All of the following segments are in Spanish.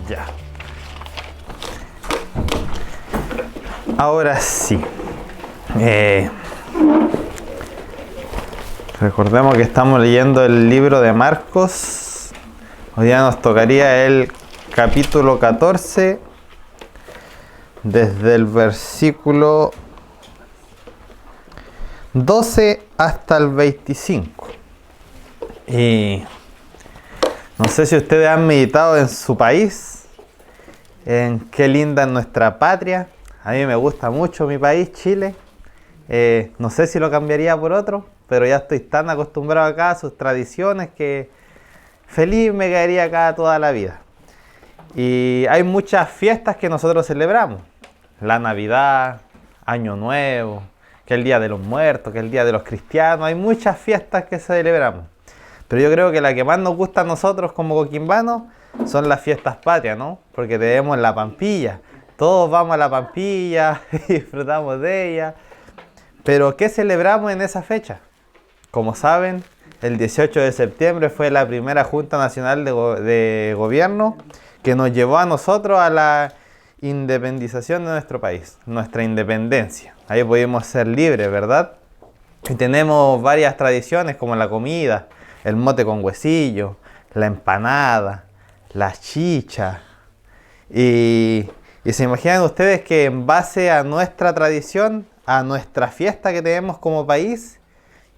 Ya. Ahora sí. Recordemos que estamos leyendo el libro de Marcos. Hoy día nos tocaría el capítulo 14, desde el versículo 12 hasta el 25. Y no sé si ustedes han meditado en su país, en qué linda es nuestra patria. A mí me gusta mucho mi país, Chile. No sé si lo cambiaría por otro, pero ya estoy tan acostumbrado acá a sus tradiciones que feliz me quedaría acá toda la vida. Y hay muchas fiestas que nosotros celebramos. La Navidad, Año Nuevo, que es el Día de los Muertos, que es el Día de los Cristianos. Hay muchas fiestas que celebramos. Pero yo creo que la que más nos gusta a nosotros como coquimbanos son las fiestas patrias, ¿no? Porque tenemos la Pampilla. Todos vamos a la Pampilla y disfrutamos de ella. Pero ¿qué celebramos en esa fecha? Como saben, el 18 de septiembre fue la primera Junta Nacional de Gobierno que nos llevó a nosotros a la independización de nuestro país, nuestra independencia. Ahí pudimos ser libres, ¿verdad? Y tenemos varias tradiciones como la comida, el mote con huesillo, la empanada, la chicha. Y se imaginan ustedes que en base a nuestra tradición, a nuestra fiesta que tenemos como país,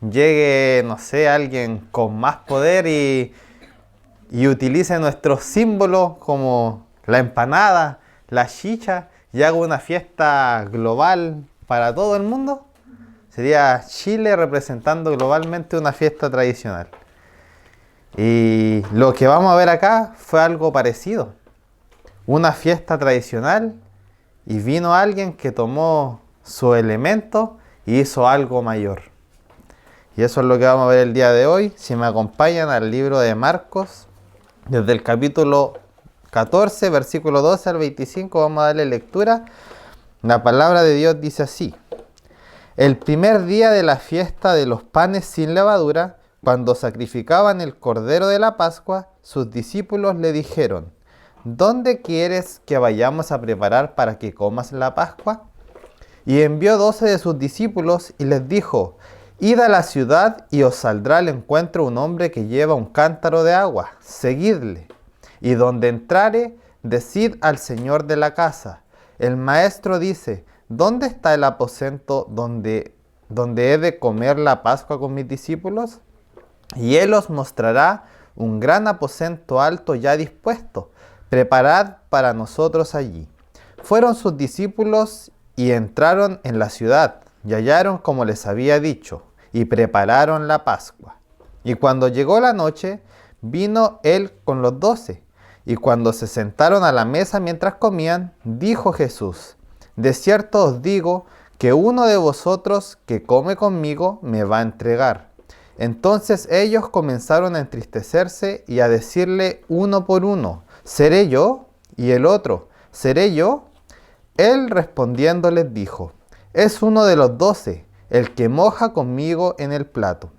llegue, no sé, alguien con más poder y utilice nuestros símbolos como la empanada, la chicha, y haga una fiesta global para todo el mundo. Sería Chile representando globalmente una fiesta tradicional. Y lo que vamos a ver acá fue algo parecido. Una fiesta tradicional y vino alguien que tomó su elemento y hizo algo mayor. Y eso es lo que vamos a ver el día de hoy. Si me acompañan al libro de Marcos, desde el capítulo 14, versículo 12 al 25, vamos a darle lectura. La palabra de Dios dice así: el primer día de la fiesta de los panes sin levadura, cuando sacrificaban el cordero de la Pascua, sus discípulos le dijeron: ¿dónde quieres que vayamos a preparar para que comas la Pascua? Y envió 12 de sus discípulos y les dijo: id a la ciudad y os saldrá al encuentro un hombre que lleva un cántaro de agua, seguidle. Y donde entrare, decid al señor de la casa: el maestro dice, ¿dónde está el aposento donde he de comer la Pascua con mis discípulos? Y él os mostrará un gran aposento alto ya dispuesto. Preparad para nosotros allí. Fueron sus discípulos y entraron en la ciudad, y hallaron como les había dicho, y prepararon la Pascua. Y cuando llegó la noche, vino él con los 12, y cuando se sentaron a la mesa mientras comían, dijo Jesús: de cierto os digo que uno de vosotros que come conmigo me va a entregar. Entonces ellos comenzaron a entristecerse y a decirle uno por uno: ¿seré yo? Y el otro: ¿seré yo? Él respondiendo les dijo: es uno de los 12, el que moja conmigo en el plato.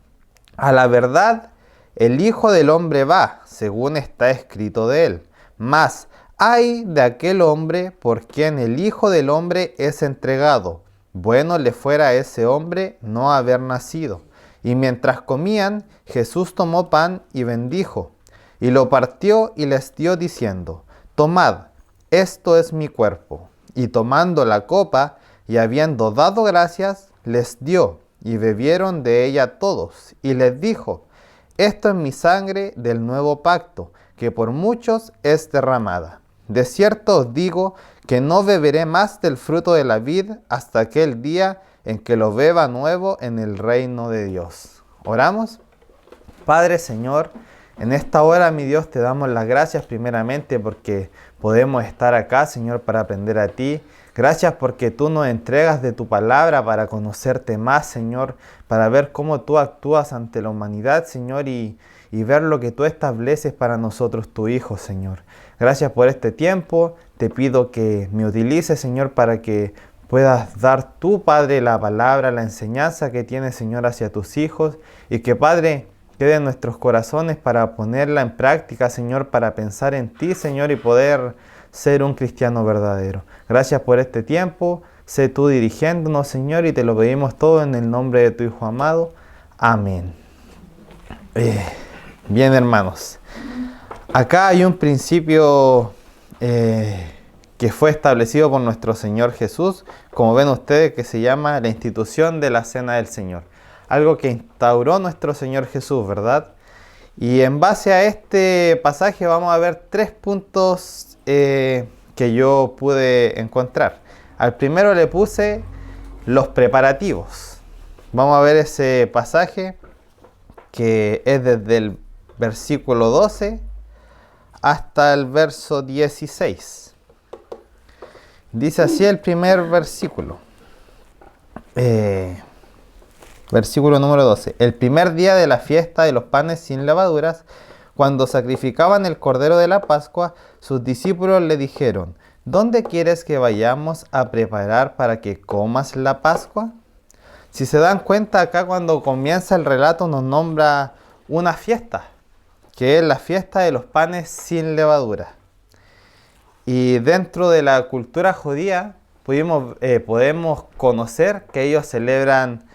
A la verdad, el Hijo del Hombre va, según está escrito de él. Mas, ay de aquel hombre por quien el Hijo del Hombre es entregado. Bueno le fuera a ese hombre no haber nacido. Y mientras comían, Jesús tomó pan y bendijo, y lo partió y les dio diciendo: tomad, esto es mi cuerpo. Y tomando la copa, y habiendo dado gracias, les dio, y bebieron de ella todos. Y les dijo: esto es mi sangre del nuevo pacto, que por muchos es derramada. De cierto os digo que no beberé más del fruto de la vid hasta aquel día en que lo beba nuevo en el reino de Dios. ¿Oramos? Padre, Señor, en esta hora, mi Dios, te damos las gracias primeramente porque podemos estar acá, Señor, para aprender a ti. Gracias porque tú nos entregas de tu palabra para conocerte más, Señor, para ver cómo tú actúas ante la humanidad, Señor, y ver lo que tú estableces para nosotros, tu Hijo, Señor. Gracias por este tiempo. Te pido que me utilices, Señor, para que puedas dar tú, Padre, la palabra, la enseñanza que tienes, Señor, hacia tus hijos. Y que, Padre, quede en nuestros corazones para ponerla en práctica, Señor, para pensar en ti, Señor, y poder ser un cristiano verdadero. Gracias por este tiempo. Sé tú dirigiéndonos, Señor, y te lo pedimos todo en el nombre de tu Hijo amado. Amén. Bien, hermanos. Acá hay un principio que fue establecido por nuestro Señor Jesús, como ven ustedes, que se llama la institución de la Cena del Señor. Algo que instauró nuestro Señor Jesús, ¿verdad? Y en base a este pasaje vamos a ver 3 puntos que yo pude encontrar. Al primero le puse los preparativos. Vamos a ver ese pasaje que es desde el versículo 12 hasta el verso 16. Dice así el primer versículo. Versículo número 12. El primer día de la fiesta de los panes sin levaduras, cuando sacrificaban el cordero de la Pascua, sus discípulos le dijeron: ¿dónde quieres que vayamos a preparar para que comas la Pascua? Si se dan cuenta, acá cuando comienza el relato nos nombra una fiesta, que es la fiesta de los panes sin levadura. Y dentro de la cultura judía podemos conocer que ellos celebran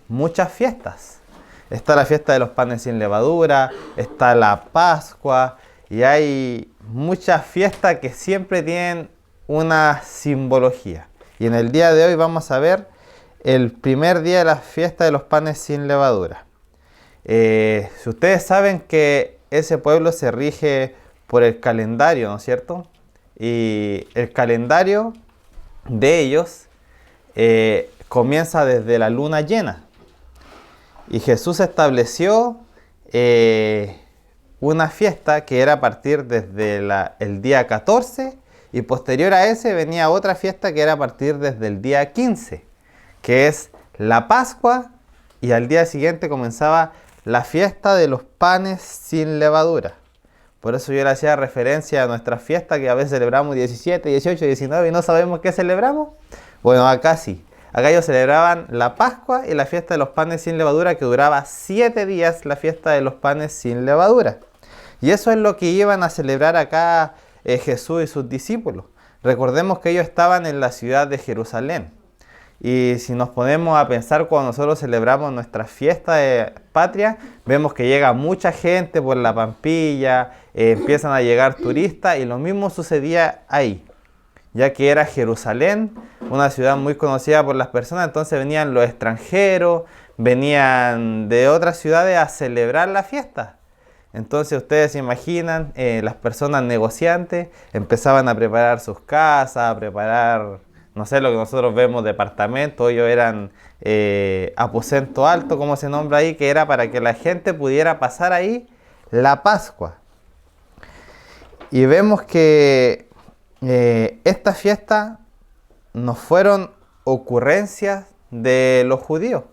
muchas fiestas. Está la fiesta de los panes sin levadura, está la Pascua, y hay muchas fiestas que siempre tienen una simbología. Y en el día de hoy vamos a ver el primer día de la fiesta de los panes sin levadura. Si ustedes saben que ese pueblo se rige por el calendario, ¿no es cierto? Y el calendario de ellos comienza desde la luna llena. Y Jesús estableció una fiesta que era a partir desde el día 14, y posterior a ese venía otra fiesta que era a partir desde el día 15, que es la Pascua, y al día siguiente comenzaba la fiesta de los panes sin levadura. Por eso yo le hacía referencia a nuestra fiesta que a veces celebramos 17, 18, 19 y no sabemos qué celebramos. Bueno, acá sí. Acá ellos celebraban la Pascua y la fiesta de los panes sin levadura, que duraba 7 días, la fiesta de los panes sin levadura. Y eso es lo que iban a celebrar acá Jesús y sus discípulos. Recordemos que ellos estaban en la ciudad de Jerusalén. Y si nos ponemos a pensar cuando nosotros celebramos nuestra fiesta de patria, vemos que llega mucha gente por la Pampilla, empiezan a llegar turistas, y lo mismo sucedía ahí, ya que era Jerusalén, una ciudad muy conocida por las personas. Entonces venían los extranjeros, venían de otras ciudades a celebrar la fiesta. Entonces ustedes se imaginan, las personas negociantes empezaban a preparar sus casas, a preparar, no sé, lo que nosotros vemos, departamentos. Ellos eran aposento alto, como se nombra ahí, que era para que la gente pudiera pasar ahí la Pascua. Y vemos que esta fiesta no fueron ocurrencias de los judíos.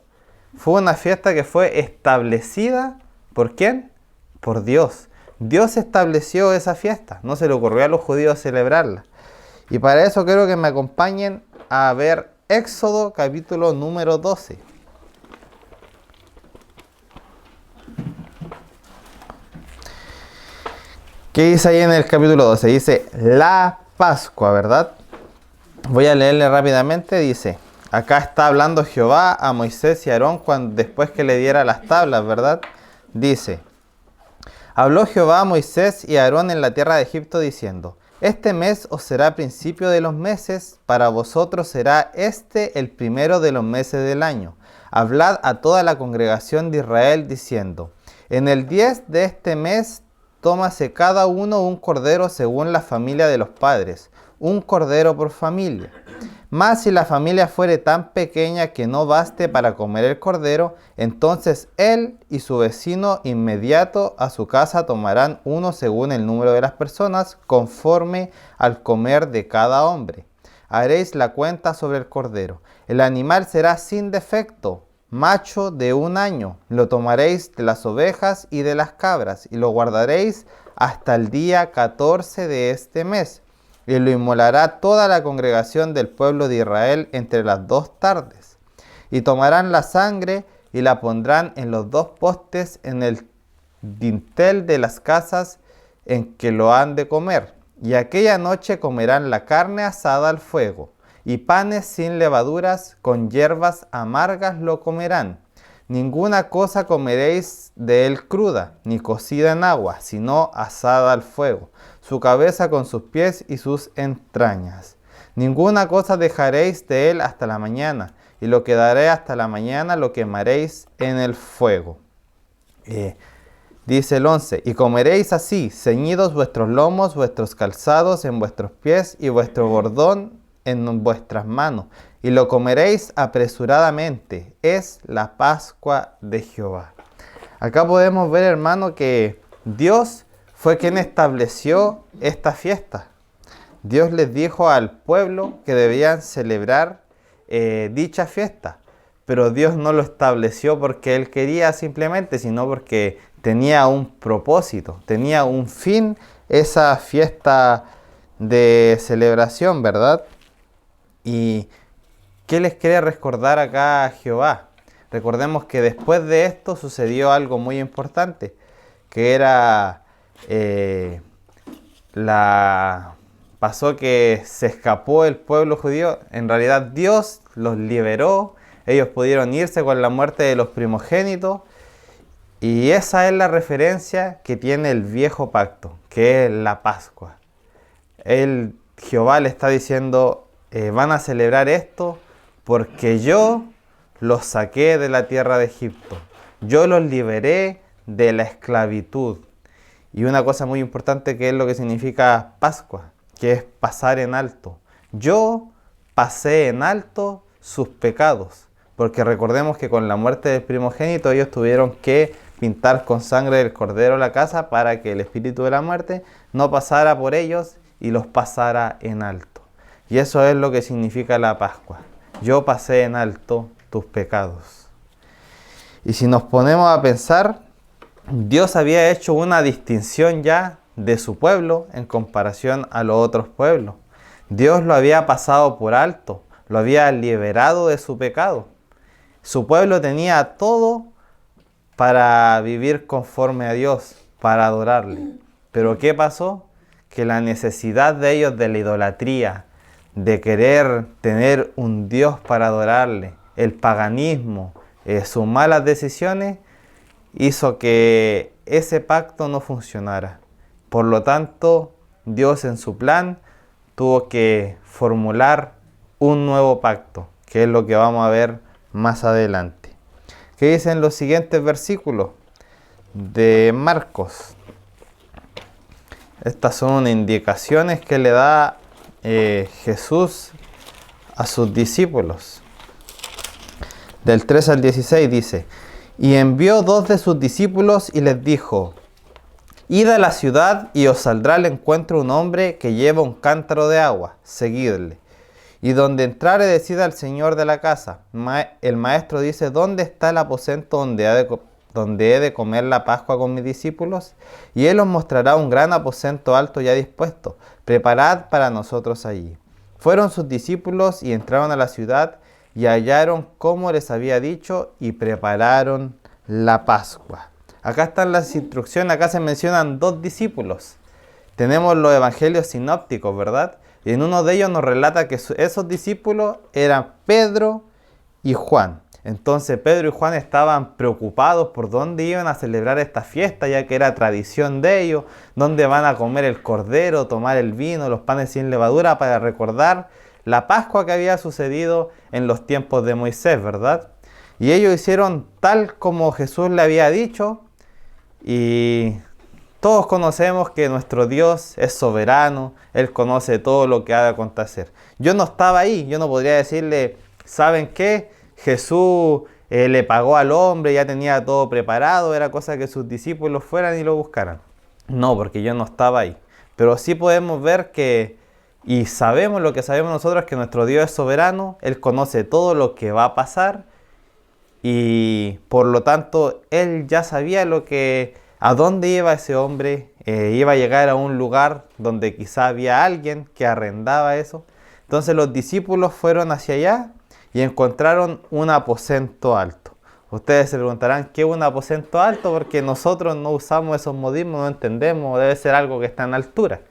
Fue una fiesta que fue establecida, ¿por quién? Por Dios. Dios estableció esa fiesta. No se le ocurrió a los judíos celebrarla. Y para eso quiero que me acompañen a ver Éxodo capítulo número 12. ¿Qué dice ahí en el capítulo 12? Dice la Pascua, ¿verdad? Voy a leerle rápidamente. Dice, acá está hablando Jehová a Moisés y a Aarón después que le diera las tablas, ¿verdad? Dice, habló Jehová a Moisés y a Aarón en la tierra de Egipto diciendo, este mes os será principio de los meses, para vosotros será este el primero de los meses del año. Hablad a toda la congregación de Israel diciendo, en el 10 de este mes tómase cada uno un cordero según la familia de los padres, un cordero por familia. Mas si la familia fuere tan pequeña que no baste para comer el cordero, entonces él y su vecino inmediato a su casa tomarán uno según el número de las personas, conforme al comer de cada hombre. Haréis la cuenta sobre el cordero. El animal será sin defecto, macho de 1 año. Lo tomaréis de las ovejas y de las cabras, y lo guardaréis hasta el día 14 de este mes. Y lo inmolará toda la congregación del pueblo de Israel entre las 2 tardes. Y tomarán la sangre y la pondrán en los 2 postes en el dintel de las casas en que lo han de comer. Y aquella noche comerán la carne asada al fuego, y panes sin levaduras, con hierbas amargas lo comerán. Ninguna cosa comeréis de él cruda, ni cocida en agua, sino asada al fuego, su cabeza con sus pies y sus entrañas. Ninguna cosa dejaréis de él hasta la mañana, y lo que daré hasta la mañana lo quemaréis en el fuego. Dice el 11, y comeréis así, ceñidos vuestros lomos, vuestros calzados en vuestros pies, y vuestro bordón en vuestras manos, y lo comeréis apresuradamente. Es la Pascua de Jehová. Acá podemos ver, hermano, que Dios fue quien estableció esta fiesta. Dios les dijo al pueblo que debían celebrar dicha fiesta, pero Dios no lo estableció porque Él quería simplemente, sino porque tenía un propósito, tenía un fin esa fiesta de celebración, ¿verdad? ¿Y qué les quiere recordar acá a Jehová? Recordemos que después de esto sucedió algo muy importante, que era pasó que se escapó el pueblo judío. En realidad Dios los liberó, ellos pudieron irse con la muerte de los primogénitos, y esa es la referencia que tiene el viejo pacto, que es la Pascua. Jehová le está diciendo, van a celebrar esto porque yo los saqué de la tierra de Egipto, yo los liberé de la esclavitud. Y una cosa muy importante, que es lo que significa Pascua, que es pasar en alto. Yo pasé en alto sus pecados, porque recordemos que con la muerte del primogénito ellos tuvieron que pintar con sangre del cordero la casa para que el espíritu de la muerte no pasara por ellos y los pasara en alto. Y eso es lo que significa la Pascua. Yo pasé en alto tus pecados. Y si nos ponemos a pensar, Dios había hecho una distinción ya de su pueblo en comparación a los otros pueblos. Dios lo había pasado por alto, lo había liberado de su pecado. Su pueblo tenía todo para vivir conforme a Dios, para adorarle. Pero ¿qué pasó? Que la necesidad de ellos de la idolatría, de querer tener un Dios para adorarle, el paganismo, sus malas decisiones, hizo que ese pacto no funcionara. Por lo tanto, Dios en su plan tuvo que formular un nuevo pacto, que es lo que vamos a ver más adelante. ¿Qué dicen los siguientes versículos de Marcos? Estas son indicaciones que le da Jesús a sus discípulos. Del 3 al 16 dice, y envió 2 de sus discípulos y les dijo, id a la ciudad y os saldrá al encuentro un hombre que lleva un cántaro de agua, seguidle. Y donde entrare decida al señor de la casa. El maestro dice, ¿dónde está el aposento donde he de comer la Pascua con mis discípulos? Y él os mostrará un gran aposento alto ya dispuesto. Preparad para nosotros allí. Fueron sus discípulos y entraron a la ciudad y hallaron como les había dicho y prepararon la Pascua. Acá están las instrucciones, acá se mencionan 2 discípulos. Tenemos los evangelios sinópticos, ¿verdad? Y en uno de ellos nos relata que esos discípulos eran Pedro y Juan. Entonces Pedro y Juan estaban preocupados por dónde iban a celebrar esta fiesta, ya que era tradición de ellos, dónde van a comer el cordero, tomar el vino, los panes sin levadura, para recordar la Pascua que había sucedido en los tiempos de Moisés, ¿verdad? Y ellos hicieron tal como Jesús le había dicho, y todos conocemos que nuestro Dios es soberano, Él conoce todo lo que ha de acontecer. Yo no estaba ahí, yo no podría decirle, ¿saben qué? Jesús le pagó al hombre, ya tenía todo preparado, era cosa que sus discípulos fueran y lo buscaran. No, porque yo no estaba ahí. Pero sí podemos ver que, y sabemos lo que sabemos nosotros, que nuestro Dios es soberano, Él conoce todo lo que va a pasar, y por lo tanto Él ya sabía a dónde iba ese hombre. Iba a llegar a un lugar donde quizá había alguien que arrendaba eso. Entonces los discípulos fueron hacia allá y encontraron un aposento alto. Ustedes se preguntarán, ¿qué es un aposento alto? Porque nosotros no usamos esos modismos, no entendemos, debe ser algo que está en altura.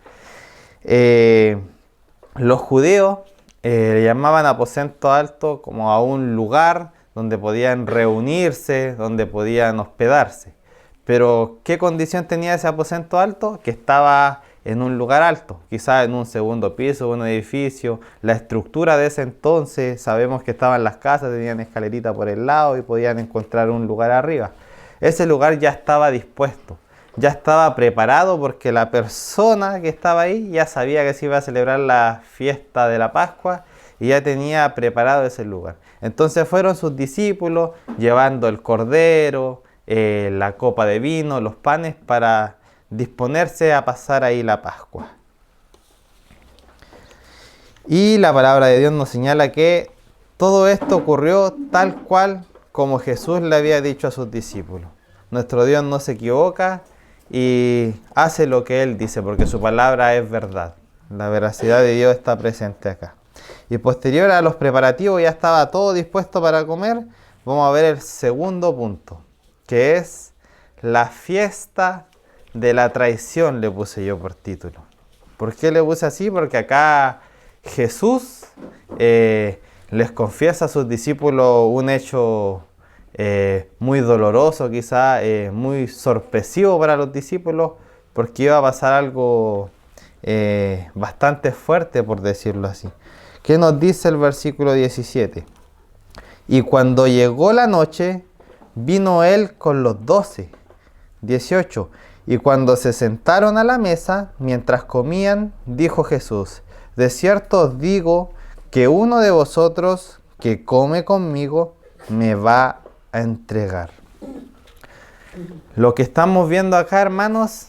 Los judíos le llamaban aposento alto como a un lugar donde podían reunirse, donde podían hospedarse. Pero, ¿qué condición tenía ese aposento alto? Que estaba en un lugar alto, quizás en un segundo piso, un edificio. La estructura de ese entonces, sabemos que estaban las casas, tenían escalerita por el lado y podían encontrar un lugar arriba. Ese lugar ya estaba dispuesto, ya estaba preparado porque la persona que estaba ahí ya sabía que se iba a celebrar la fiesta de la Pascua y ya tenía preparado ese lugar. Entonces fueron sus discípulos llevando el cordero, la copa de vino, los panes para disponerse a pasar ahí la Pascua. Y la palabra de Dios nos señala que todo esto ocurrió tal cual como Jesús le había dicho a sus discípulos. Nuestro Dios no se equivoca y hace lo que Él dice, porque su palabra es verdad. La veracidad de Dios está presente acá. Y posterior a los preparativos, ya estaba todo dispuesto para comer. Vamos a ver el segundo punto, que es la fiesta de la traición, le puse yo por título. ¿Por qué le puse así? Porque acá Jesús les confiesa a sus discípulos un hecho muy doloroso, quizá muy sorpresivo para los discípulos, porque iba a pasar algo bastante fuerte, por decirlo así. ¿Qué nos dice el versículo 17? Y cuando llegó la noche, vino él con los 12. 18. Y cuando se sentaron a la mesa, mientras comían, dijo Jesús: de cierto os digo que uno de vosotros que come conmigo me va a entregar. Lo que estamos viendo acá, hermanos,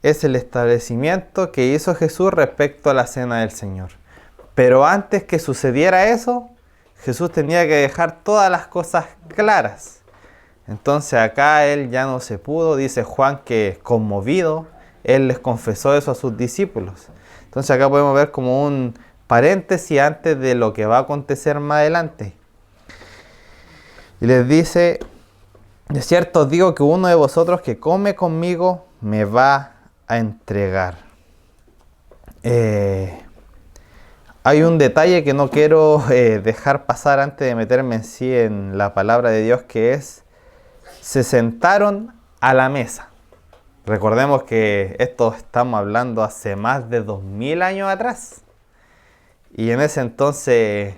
es el establecimiento que hizo Jesús respecto a la cena del Señor. Pero antes que sucediera eso, Jesús tenía que dejar todas las cosas claras. Entonces acá él ya no se pudo, dice Juan que conmovido, él les confesó eso a sus discípulos. Entonces acá podemos ver como un paréntesis antes de lo que va a acontecer más adelante. Y les dice: de cierto os digo que uno de vosotros que come conmigo me va a entregar. Hay un detalle que no quiero dejar pasar antes de meterme en sí en la palabra de Dios, que es: se sentaron a la mesa. Recordemos que esto estamos hablando hace más de 2000 años atrás. Y en ese entonces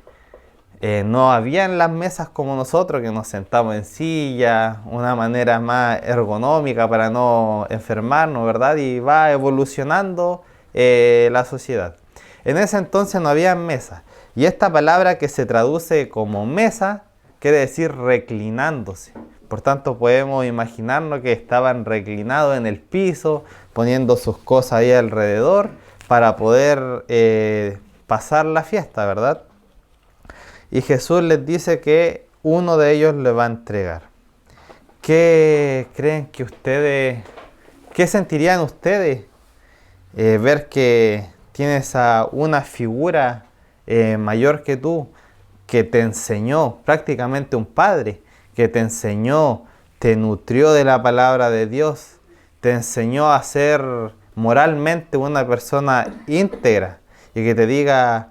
no habían las mesas como nosotros, que nos sentamos en silla, una manera más ergonómica para no enfermarnos, ¿verdad? Y va evolucionando la sociedad. En ese entonces no había mesas. Y esta palabra que se traduce como mesa quiere decir reclinándose. Por tanto, podemos imaginarnos que estaban reclinados en el piso, poniendo sus cosas ahí alrededor para poder pasar la fiesta, ¿verdad? Y Jesús les dice que uno de ellos le va a entregar. ¿Qué creen que ustedes, qué sentirían ustedes ver que tienes a una figura mayor que tú, que te enseñó, prácticamente un padre, que te enseñó, te nutrió de la palabra de Dios, te enseñó a ser moralmente una persona íntegra, y que te diga: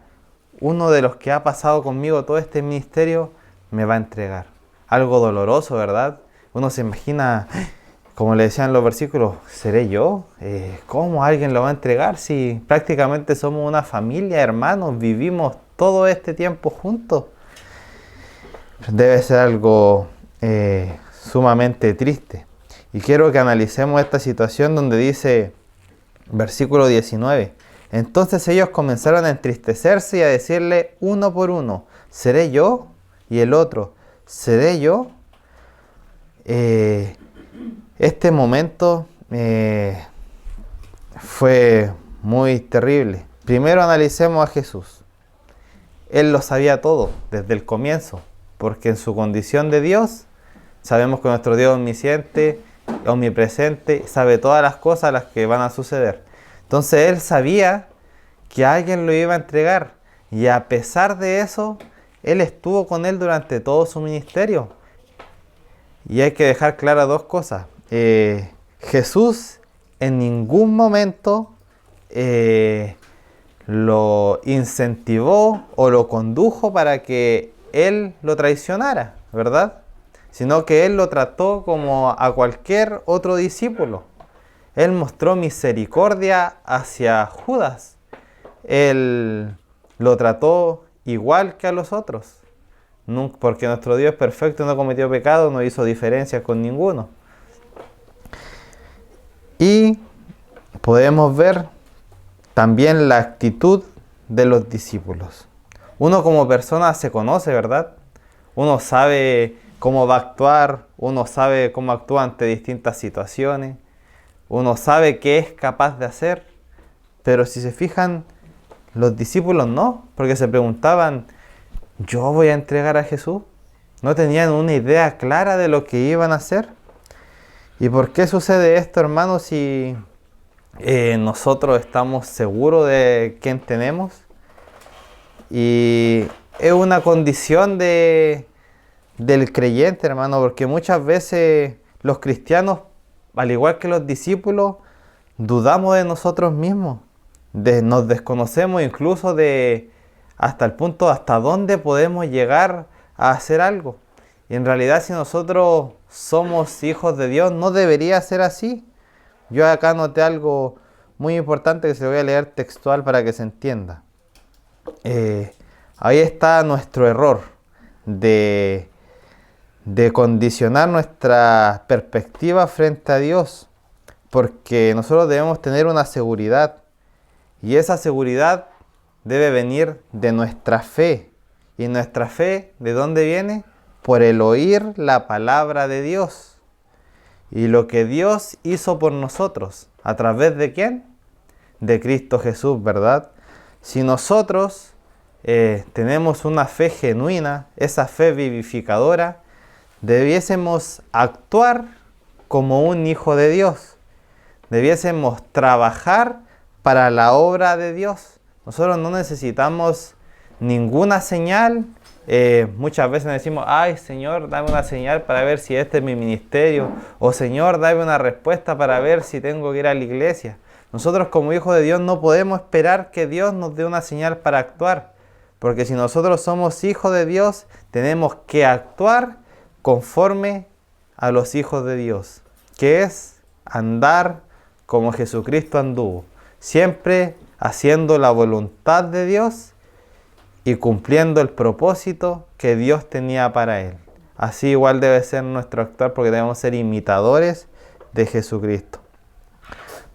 uno de los que ha pasado conmigo todo este ministerio me va a entregar? Algo doloroso, ¿verdad? Uno se imagina, como le decían los versículos: ¿seré yo? ¿Cómo alguien lo va a entregar si prácticamente somos una familia, hermanos, vivimos todo este tiempo juntos? Debe ser algo sumamente triste. Y quiero que analicemos esta situación donde dice, versículo 19: entonces ellos comenzaron a entristecerse y a decirle uno por uno: ¿seré yo? Y el otro: ¿seré yo? Este momento fue muy terrible. Primero analicemos a Jesús. Él lo sabía todo desde el comienzo, porque en su condición de Dios, sabemos que nuestro Dios omnisciente, omnipresente, sabe todas las cosas las que van a suceder. Entonces él sabía que alguien lo iba a entregar, y a pesar de eso, él estuvo con él durante todo su ministerio. Y hay que dejar claras dos cosas. Jesús en ningún momento lo incentivó o lo condujo para que él lo traicionara, ¿verdad? Sino que él lo trató como a cualquier otro discípulo. Él mostró misericordia hacia Judas. Él lo trató igual que a los otros. Porque nuestro Dios es perfecto y no cometió pecado, no hizo diferencias con ninguno. Y podemos ver también la actitud de los discípulos. Uno como persona se conoce, ¿verdad? Uno sabe cómo va a actuar, uno sabe cómo actúa ante distintas situaciones, uno sabe qué es capaz de hacer, pero si se fijan, los discípulos no, porque se preguntaban, ¿yo voy a entregar a Jesús? No tenían una idea clara de lo que iban a hacer. ¿Y por qué sucede esto, hermanos, si nosotros estamos seguros de quién tenemos? Y es una condición del creyente, hermano, porque muchas veces los cristianos, al igual que los discípulos, dudamos de nosotros mismos. Nos desconocemos incluso hasta el punto hasta dónde podemos llegar a hacer algo. Y en realidad, si nosotros somos hijos de Dios, no debería ser así. Yo acá noté algo muy importante que se lo voy a leer textual para que se entienda. Ahí está nuestro error de condicionar nuestra perspectiva frente a Dios, porque nosotros debemos tener una seguridad, y esa seguridad debe venir de nuestra fe. ¿Y nuestra fe de dónde viene? Por el oír la palabra de Dios. Y lo que Dios hizo por nosotros, ¿a través de quién? De Cristo Jesús, ¿verdad? Si nosotros tenemos una fe genuina, esa fe vivificadora, debiésemos actuar como un hijo de Dios. Debiésemos trabajar para la obra de Dios. Nosotros no necesitamos ninguna señal. Muchas veces decimos, ay Señor, dame una señal para ver si este es mi ministerio. O Señor, dame una respuesta para ver si tengo que ir a la iglesia. Nosotros como hijos de Dios no podemos esperar que Dios nos dé una señal para actuar. Porque si nosotros somos hijos de Dios, tenemos que actuar conforme a los hijos de Dios, que es andar como Jesucristo anduvo, siempre haciendo la voluntad de Dios y cumpliendo el propósito que Dios tenía para él. Así igual debe ser nuestro actuar, porque debemos ser imitadores de Jesucristo.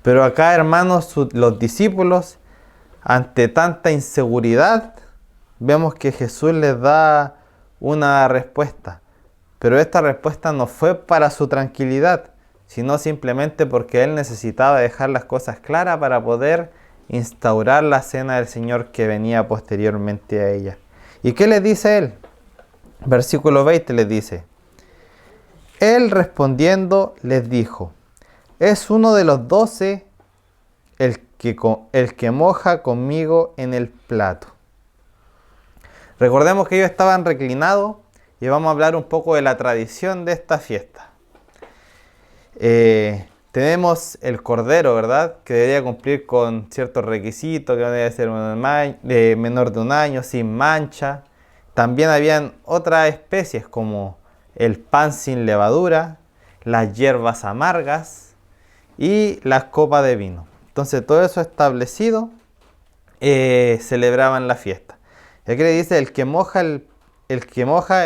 Pero acá, hermanos, los discípulos, ante tanta inseguridad, vemos que Jesús les da una respuesta. Pero esta respuesta no fue para su tranquilidad, sino simplemente porque Él necesitaba dejar las cosas claras para poder instaurar la cena del Señor que venía posteriormente a ella. ¿Y qué les dice Él? Versículo 20 les dice: Él respondiendo les dijo: es uno de los 12 el que moja conmigo en el plato. Recordemos que ellos estaban reclinados y vamos a hablar un poco de la tradición de esta fiesta. Tenemos el cordero, ¿verdad? Que debería cumplir con ciertos requisitos, que no debe ser menor de un año, sin mancha. También habían otras especies como el pan sin levadura, las hierbas amargas y las copas de vino. Entonces todo eso establecido, celebraban la fiesta. Y aquí le dice el que moja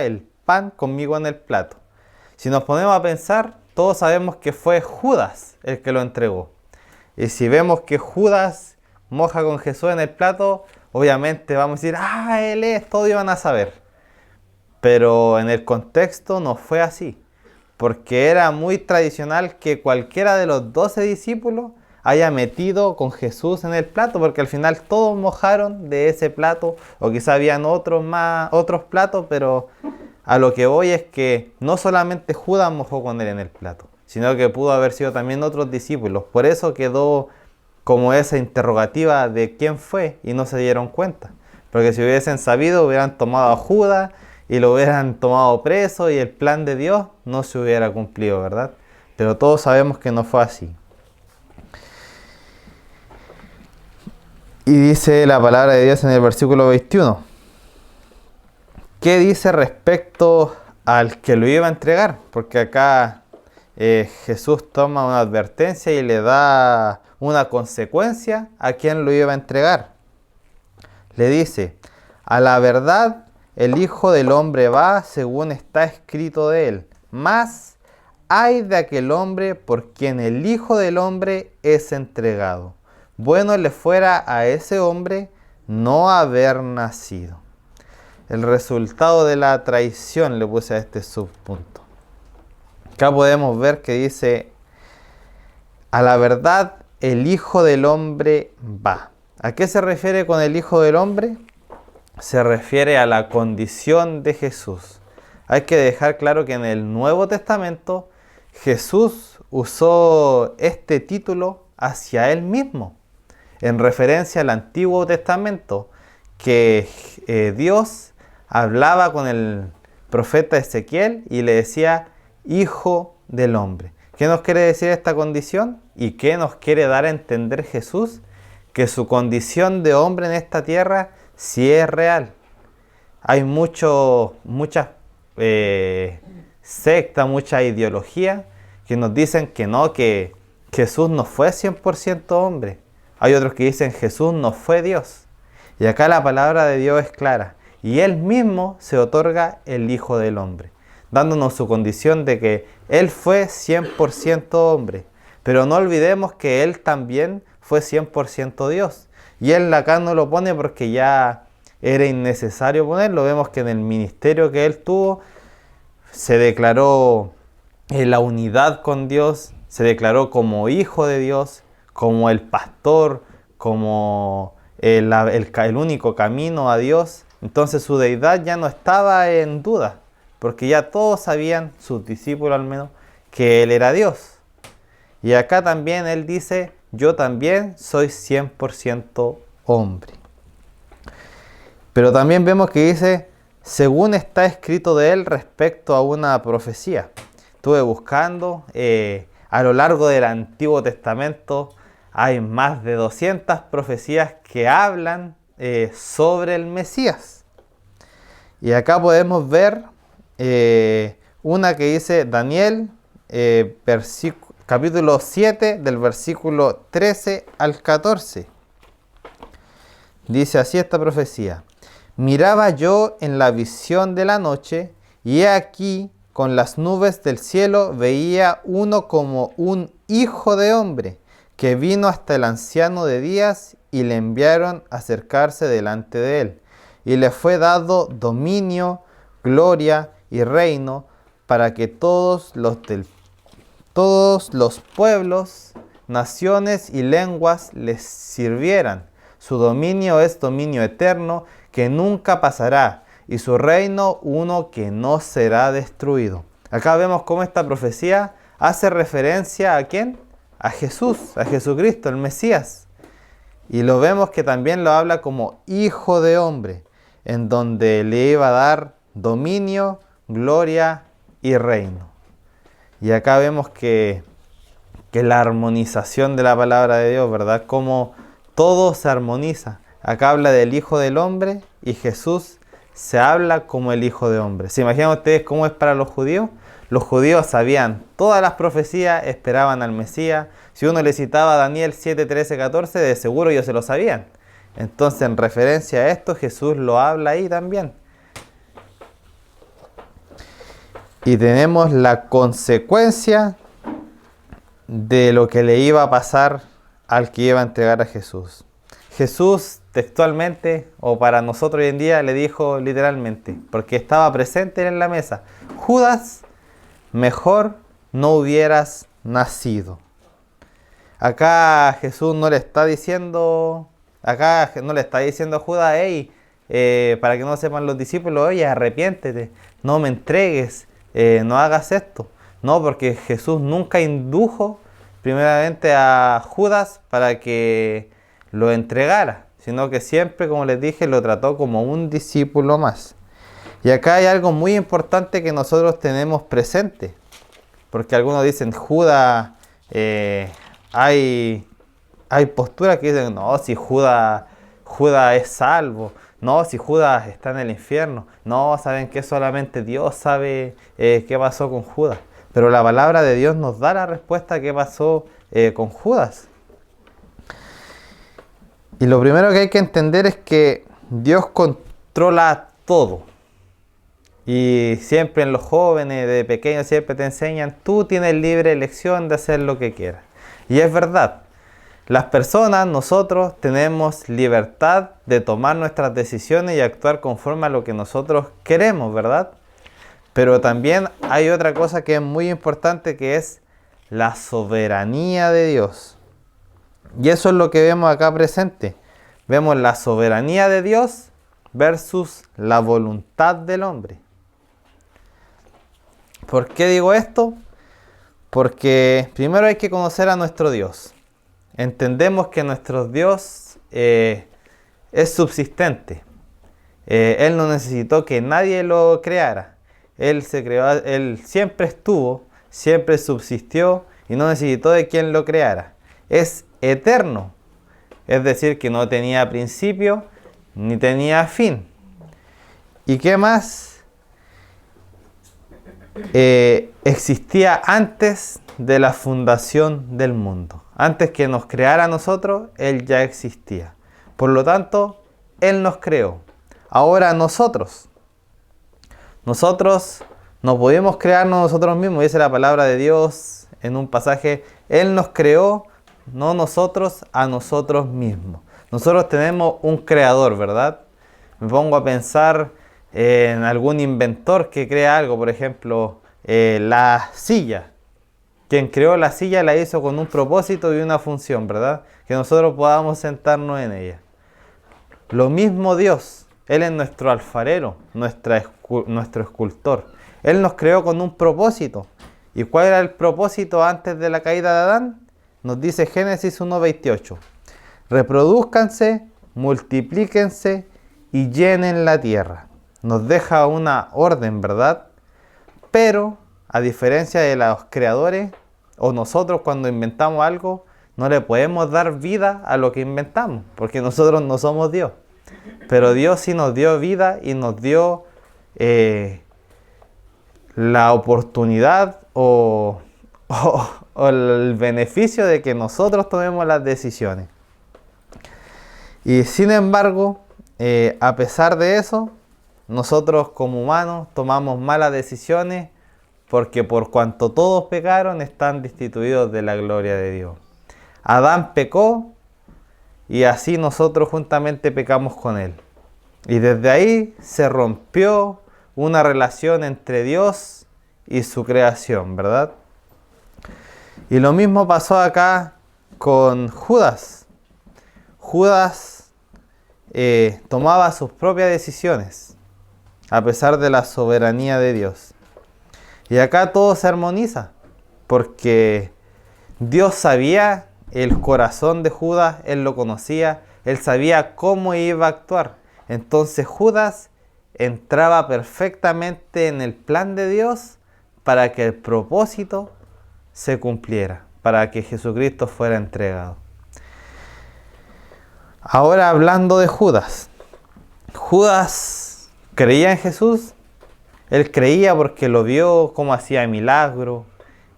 el pan conmigo en el plato. Si nos ponemos a pensar, todos sabemos que fue Judas el que lo entregó. Y si vemos que Judas moja con Jesús en el plato, obviamente vamos a decir, él es, todos iban a saber. Pero en el contexto no fue así, porque era muy tradicional que cualquiera de los 12 discípulos haya metido con Jesús en el plato, porque al final todos mojaron de ese plato, o quizá habían otros platos, pero a lo que voy es que no solamente Judas mojó con él en el plato, sino que pudo haber sido también otros discípulos. Por eso quedó como esa interrogativa de quién fue y no se dieron cuenta. Porque si hubiesen sabido, hubieran tomado a Judas y lo hubieran tomado preso y el plan de Dios no se hubiera cumplido, ¿verdad? Pero todos sabemos que no fue así. Y dice la palabra de Dios en el versículo 21. ¿Qué dice respecto al que lo iba a entregar? Porque acá Jesús toma una advertencia y le da una consecuencia a quien lo iba a entregar. Le dice, a la verdad el Hijo del Hombre va según está escrito de él, mas ay de aquel hombre por quien el Hijo del Hombre es entregado. Bueno le fuera a ese hombre no haber nacido. El resultado de la traición le puse a este subpunto. Acá podemos ver que dice, a la verdad el Hijo del Hombre va. ¿A qué se refiere con el Hijo del Hombre? Se refiere a la condición de Jesús. Hay que dejar claro que en el Nuevo Testamento Jesús usó este título hacia él mismo, en referencia al Antiguo Testamento, que Dios hablaba con el profeta Ezequiel y le decía, Hijo del Hombre. ¿Qué nos quiere decir esta condición? ¿Y qué nos quiere dar a entender Jesús? Que su condición de hombre en esta tierra sí es real. Hay muchas sectas, mucha ideología que nos dicen que no, que Jesús no fue 100% hombre. Hay otros que dicen Jesús no fue Dios. Y acá la palabra de Dios es clara. Y Él mismo se otorga el Hijo del Hombre, dándonos su condición de que Él fue 100% hombre. Pero no olvidemos que Él también fue 100% Dios. Y Él acá no lo pone porque ya era innecesario ponerlo. Vemos que en el ministerio que Él tuvo se declaró la unidad con Dios, se declaró como Hijo de Dios, como el pastor, como el único camino a Dios. Entonces su deidad ya no estaba en duda, porque ya todos sabían, sus discípulos al menos, que Él era Dios. Y acá también Él dice, yo también soy 100% hombre. Pero también vemos que dice, según está escrito de Él respecto a una profecía. Estuve buscando, a lo largo del Antiguo Testamento hay más de 200 profecías que hablan sobre el Mesías. Y acá podemos ver una que dice Daniel, capítulo 7, del versículo 13 al 14. Dice así esta profecía. Miraba yo en la visión de la noche, y he aquí, con las nubes del cielo, veía uno como un hijo de hombre, que vino hasta el anciano de días, y le enviaron a acercarse delante de él. Y le fue dado dominio, gloria y reino, para que todos los pueblos, naciones y lenguas les sirvieran. Su dominio es dominio eterno, que nunca pasará, y su reino uno que no será destruido. Acá vemos cómo esta profecía hace referencia ¿a quién? A Jesús, a Jesucristo, el Mesías. Y lo vemos que también lo habla como Hijo de Hombre, en donde le iba a dar dominio, gloria y reino. Y acá vemos que la armonización de la palabra de Dios, ¿verdad? Cómo todo se armoniza. Acá habla del Hijo del Hombre y Jesús se habla como el Hijo de Hombre. ¿Se imaginan ustedes cómo es para los judíos? Los judíos sabían todas las profecías, esperaban al Mesías. Si uno le citaba a Daniel 7, 13, 14, de seguro ellos se lo sabían. Entonces, en referencia a esto, Jesús lo habla ahí también. Y tenemos la consecuencia de lo que le iba a pasar al que iba a entregar a Jesús. Jesús textualmente, o para nosotros hoy en día, le dijo literalmente, porque estaba presente en la mesa, Judas, mejor no hubieras nacido. Acá Jesús no le está diciendo, a Judas, hey, para que no sepan los discípulos, oye, arrepiéntete, no me entregues, no hagas esto. No, porque Jesús nunca indujo primeramente a Judas para que lo entregara, sino que siempre, como les dije, lo trató como un discípulo más. Y acá hay algo muy importante que nosotros tenemos presente. Porque algunos dicen, Judas, hay posturas que dicen, no, si Judas es salvo. No, si Judas está en el infierno. No, saben que solamente Dios sabe qué pasó con Judas. Pero la palabra de Dios nos da la respuesta a qué pasó con Judas. Y lo primero que hay que entender es que Dios controla todo. Y siempre en los jóvenes, de pequeños, siempre te enseñan, tú tienes libre elección de hacer lo que quieras. Y es verdad. Las personas, nosotros, tenemos libertad de tomar nuestras decisiones y actuar conforme a lo que nosotros queremos, ¿verdad? Pero también hay otra cosa que es muy importante, que es la soberanía de Dios. Y eso es lo que vemos acá presente. Vemos la soberanía de Dios versus la voluntad del hombre. ¿Por qué digo esto? Porque primero hay que conocer a nuestro Dios. Entendemos que nuestro Dios es subsistente. Él no necesitó que nadie lo creara. Él se creó, Él siempre estuvo, siempre subsistió y no necesitó de quien lo creara. Es eterno, es decir, que no tenía principio ni tenía fin. ¿Y qué más? Existía antes de la fundación del mundo. Antes que nos creara a nosotros, Él ya existía. Por lo tanto, Él nos creó. Ahora nosotros no podemos crearnos nosotros mismos. Dice la palabra de Dios en un pasaje, Él nos creó, no nosotros a nosotros mismos. Nosotros tenemos un creador, ¿verdad? Me pongo a pensar en algún inventor que crea algo, por ejemplo, la silla. Quien creó la silla la hizo con un propósito y una función, ¿verdad? Que nosotros podamos sentarnos en ella. Lo mismo Dios, Él es nuestro alfarero, nuestro escultor. Él nos creó con un propósito. ¿Y cuál era el propósito antes de la caída de Adán? Nos dice Génesis 1:28. Reprodúzcanse, multiplíquense y llenen la tierra. Nos deja una orden, ¿verdad? Pero, a diferencia de los creadores, o nosotros cuando inventamos algo, no le podemos dar vida a lo que inventamos, porque nosotros no somos Dios. Pero Dios sí nos dio vida y nos dio la oportunidad o el beneficio de que nosotros tomemos las decisiones. Y sin embargo, a pesar de eso, nosotros como humanos tomamos malas decisiones, porque por cuanto todos pecaron, están destituidos de la gloria de Dios. Adán pecó y así nosotros juntamente pecamos con él. Y desde ahí se rompió una relación entre Dios y su creación, ¿verdad? Y lo mismo pasó acá con Judas. Judas tomaba sus propias decisiones, a pesar de la soberanía de Dios. Y acá todo se armoniza, porque Dios sabía el corazón de Judas, Él lo conocía, Él sabía cómo iba a actuar. Entonces Judas entraba perfectamente en el plan de Dios para que el propósito se cumpliera, para que Jesucristo fuera entregado. Ahora hablando de Judas. Judas creía en Jesús. Él creía porque lo vio cómo hacía milagros.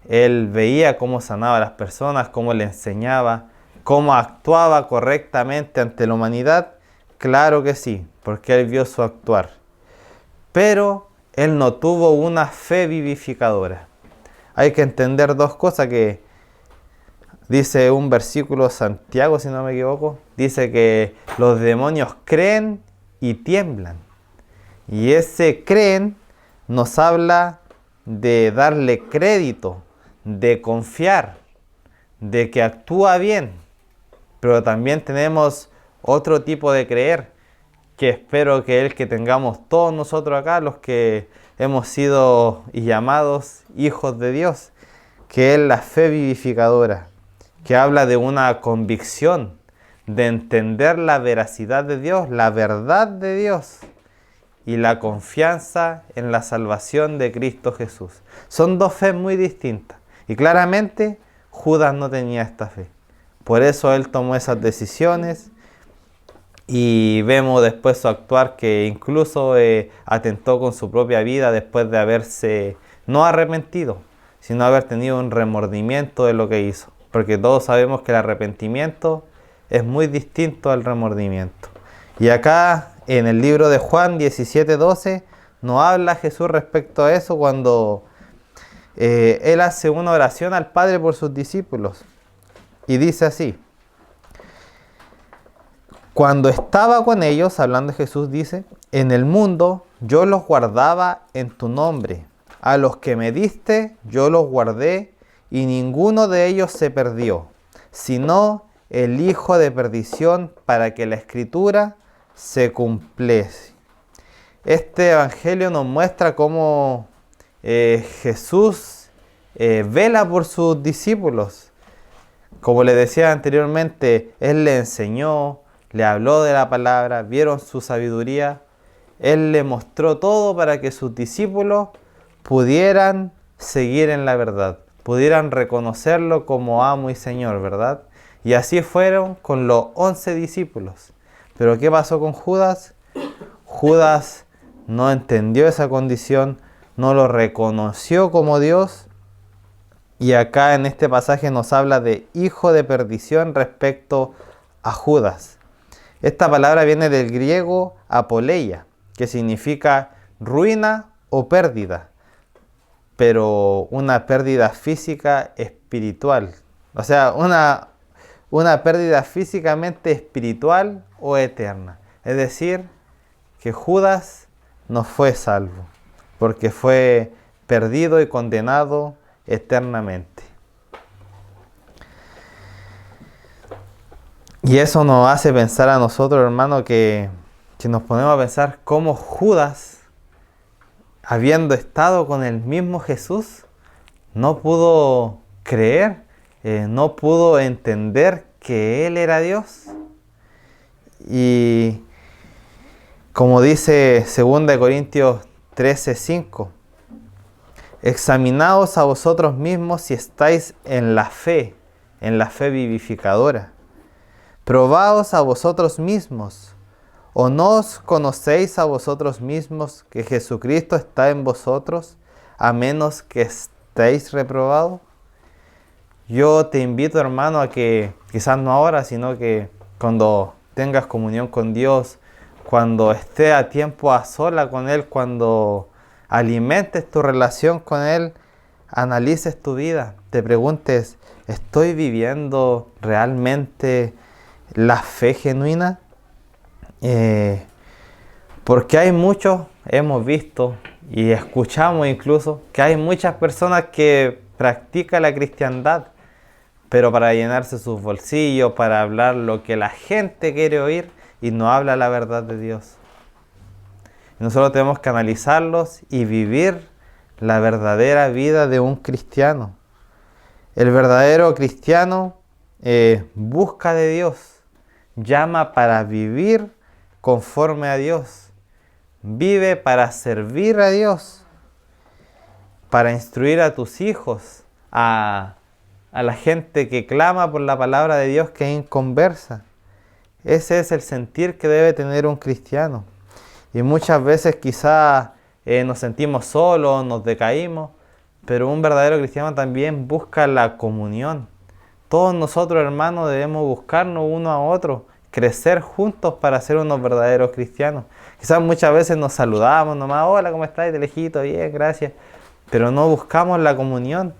Él veía cómo sanaba a las personas, cómo le enseñaba, cómo actuaba correctamente ante la humanidad. Claro que sí, porque él vio su actuar. Pero él no tuvo una fe vivificadora. Hay que entender dos cosas que dice un versículo, Santiago, si no me equivoco. Dice que los demonios creen y tiemblan. Y ese creen nos habla de darle crédito, de confiar, de que actúa bien. Pero también tenemos otro tipo de creer, que espero que es el que tengamos todos nosotros acá, los que hemos sido y llamados hijos de Dios, que es la fe vivificadora, que habla de una convicción, de entender la veracidad de Dios, la verdad de Dios, y la confianza en la salvación de Cristo Jesús. Son dos fe muy distintas. Y claramente Judas no tenía esta fe. Por eso él tomó esas decisiones. Y vemos después su actuar que incluso atentó con su propia vida después de haberse no arrepentido, sino haber tenido un remordimiento de lo que hizo. Porque todos sabemos que el arrepentimiento es muy distinto al remordimiento. Y acá en el libro de Juan 17:12 nos habla Jesús respecto a eso cuando él hace una oración al Padre por sus discípulos. Y dice así: cuando estaba con ellos, hablando de Jesús, dice: en el mundo yo los guardaba en tu nombre. A los que me diste yo los guardé, y ninguno de ellos se perdió, sino el hijo de perdición, para que la Escritura se cumpliese. Este evangelio nos muestra cómo Jesús vela por sus discípulos. Como les decía anteriormente, Él le enseñó, le habló de la palabra, vieron su sabiduría. Él le mostró todo para que sus discípulos pudieran seguir en la verdad, pudieran reconocerlo como amo y Señor, ¿verdad? Y así fueron con los 11 discípulos. Pero ¿qué pasó con Judas? Judas no entendió esa condición, no lo reconoció como Dios. Y acá en este pasaje nos habla de hijo de perdición respecto a Judas. Esta palabra viene del griego apoleia, que significa ruina o pérdida, pero una pérdida física espiritual. O sea, una pérdida físicamente espiritual o eterna. Es decir, que Judas no fue salvo, porque fue perdido y condenado eternamente. Y eso nos hace pensar a nosotros, hermano, que nos ponemos a pensar cómo Judas, habiendo estado con el mismo Jesús, no pudo creer, no pudo entender que Él era Dios. Y como dice 2 Corintios 13:5, examinaos a vosotros mismos si estáis en la fe vivificadora. Probaos a vosotros mismos, ¿o no os conocéis a vosotros mismos que Jesucristo está en vosotros, a menos que estéis reprobados? Yo te invito, hermano, a que, quizás no ahora, sino que cuando tengas comunión con Dios, cuando estés a tiempo a sola con Él, cuando alimentes tu relación con Él, analices tu vida, te preguntes, ¿estoy viviendo realmente la fe genuina? Porque hay muchos, hemos visto y escuchamos incluso, que hay muchas personas que practican la cristiandad, pero para llenarse sus bolsillos, para hablar lo que la gente quiere oír y no habla la verdad de Dios. Y nosotros tenemos que analizarlos y vivir la verdadera vida de un cristiano. El verdadero cristiano busca de Dios. Llama para vivir conforme a Dios. Vive para servir a Dios. Para instruir a tus hijos, a la gente que clama por la palabra de Dios que es inconversa. Ese es el sentir que debe tener un cristiano. Y muchas veces quizás nos sentimos solos, nos decaímos, pero un verdadero cristiano también busca la comunión. Todos nosotros, hermanos, debemos buscarnos uno a otro, crecer juntos para ser unos verdaderos cristianos. Quizás muchas veces nos saludamos nomás, hola, ¿cómo estás? De lejito, bien, gracias. Pero no buscamos la comunión.